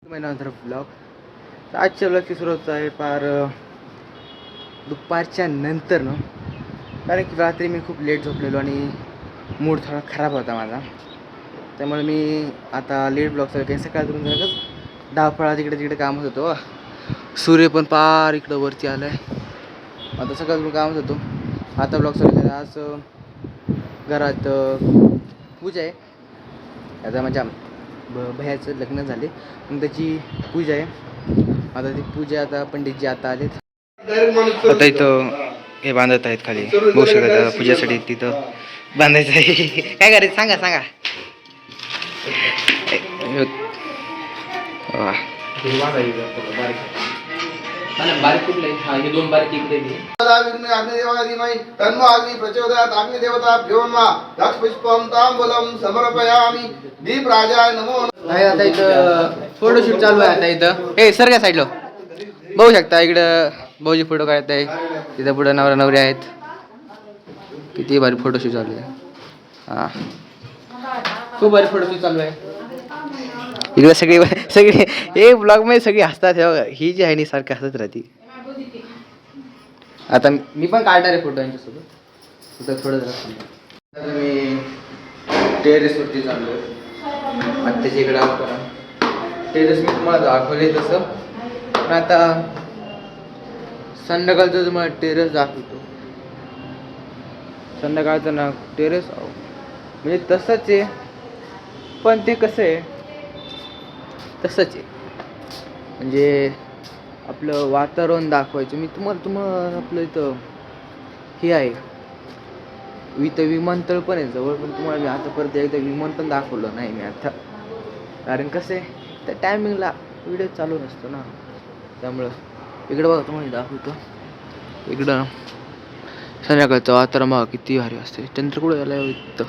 महिन्यानंतर ब्लॉग. तर आजच्या ब्लॉगची सुरुवात आहे पार दुपारच्या नंतर ना, कारण की रात्री मी खूप लेट झोपलेलो आणि मूड थोडा खराब होता माझा. त्यामुळे मी आता लेट ब्लॉग चालू काही सकाळ करून झालं धावपळा तिकडे तिकडे कामच होतो. सूर्य पण पार इकडं वरती आलं आहे. आता सकाळकडून कामच होतो. आता ब्लॉग चालू केला. आज घरात पूजा आहे. आता माझ्या भैयाचं लग्न झाले मग त्याची पूजा आहे. आता ती पूजा आता पंडितजी आता आलेत. आता इथं हे बांधत आहेत खाली बघू शकता. पूजेसाठी तिथं बांधायचं आहे. काय करायचं सांगा सांगा. बारीक कुठले हे दोन बारीक इकडे प्रचोदयात अग्निदेवता भ्योन्मा दक्ष पुष्पम तांबूलम समर्पयामि दीप राजाय नमो. आता इथं फोटोशूट चालू आहे. आता इथं हे सर काय साईडला बघू शकता. इकडं भाऊजी फोटो काढत आहे. तिथं पुढं नवरा नवरी आहेत. किती भारी फोटोशूट चालू आहे. हां खूप भारी फोटोशूट चालू आहे. इकडे सगळे एक ब्लॉग मध्ये सगळी हसतात. ही जी आहे नी सारखी हसत राहते. आता मी पण काढणार आहे फोटो यांच्यासोबत. तिथं थोडं जरा मी टेरेसवरती चाललो आहे. आत्ताच्या इकडे आलो करा. टेरेस मी तुम्हाला दाखवले तसं पण आता संध्याकाळचं तुम्हाला टेरेस दाखवतो. संध्याकाळचं ना टेरेस म्हणजे तसंच आहे पण ते कसं आहे तसंच आहे म्हणजे आपलं वातावरण दाखवायचं. मी तुम्हाला आपलं इथं हे आहे इथं विमानतळ पण आहे जवळ. पण तुम्हाला मी आता परत एकदा विमानतळ दाखवलं नाही मी आता. कारण कसं आहे त्या टायमिंगला व्हिडिओ चालू नसतो ना. त्यामुळं इकडं बघा तुम्हाला दाखवतो. इकडं संध्याकाळचं वातावरण बघा किती भारी असते. चंद्र कुठं झालं इथं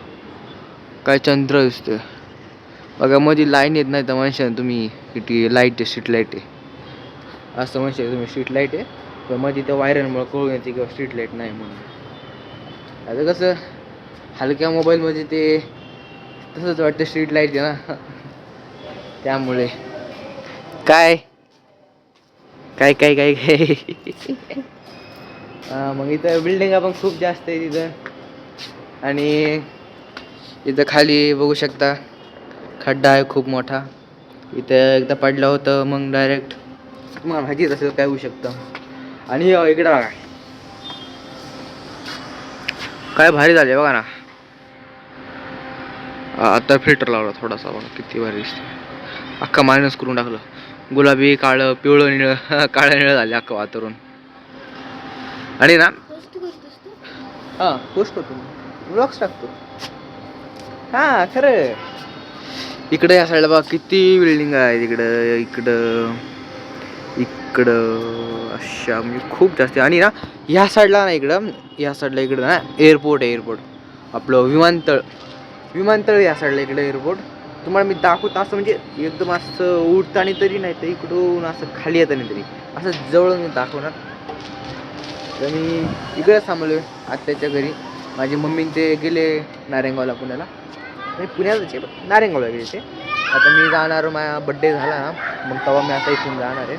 काय चंद्र दिसतोय बघा. मध्ये लाईन येत नाही तर म्हणशाल तुम्ही किती लाईट आहे स्ट्रीट लाईट आहे असं म्हणशाल तुम्ही. स्ट्रीट लाईट आहे पण मध्ये त्या वायरांमुळे कळून येते किंवा स्ट्रीट लाईट नाही म्हणून. आता कसं हलक्या मोबाईलमध्ये ते तसंच वाटतं स्ट्रीट लाईट आहे ना. त्यामुळे काय काय काय काय काय मग इथं बिल्डिंग पण खूप जास्त आहे तिथं. आणि इथं खाली बघू शकता खड्डा आहे खूप मोठा. इथं एकदा पडलं होतं मग डायरेक्ट तुम्हाला माहितीच असेल काय होऊ शकतं. आणि इकडं बघा काय भारी झाले बघा ना. आता फिल्टर लावला थोडासा बघा किती भारी दिसते. अख्खा मायनस करून टाकलं. गुलाबी काळं पिवळं निळं काळं निळं झाले अख्खं वातावरण. आणि ना हां पोस्ट करतो ब्लॉग्स टाकतो. हां खरं इकडे या साईडला बघा किती बिल्डिंग आहे. इकडं इकडं इकडं अशा म्हणजे खूप जास्त. आणि ना ह्या साईडला ना या साईडला इकडं ना एअरपोर्ट आहे. एअरपोर्ट आपलं विमानतळ या साईडला इकडे एअरपोर्ट. तुम्हाला मी दाखवतो असं म्हणजे एकदम असं उडताना तरी नाही तर इकडून असं खाली येताना तरी असं जवळून मी दाखवणार. तर मी इकडेच थांबलो आहे आत्याच्या घरी. माझी मम्मी ते गेले नारायणगावला पुण्याला. मी पुण्यातच आहे नारायणगावला गेले ते. आता मी जाणार माझा बड्डे झाला ना मग तेव्हा मी आता इथून जाणार आहे.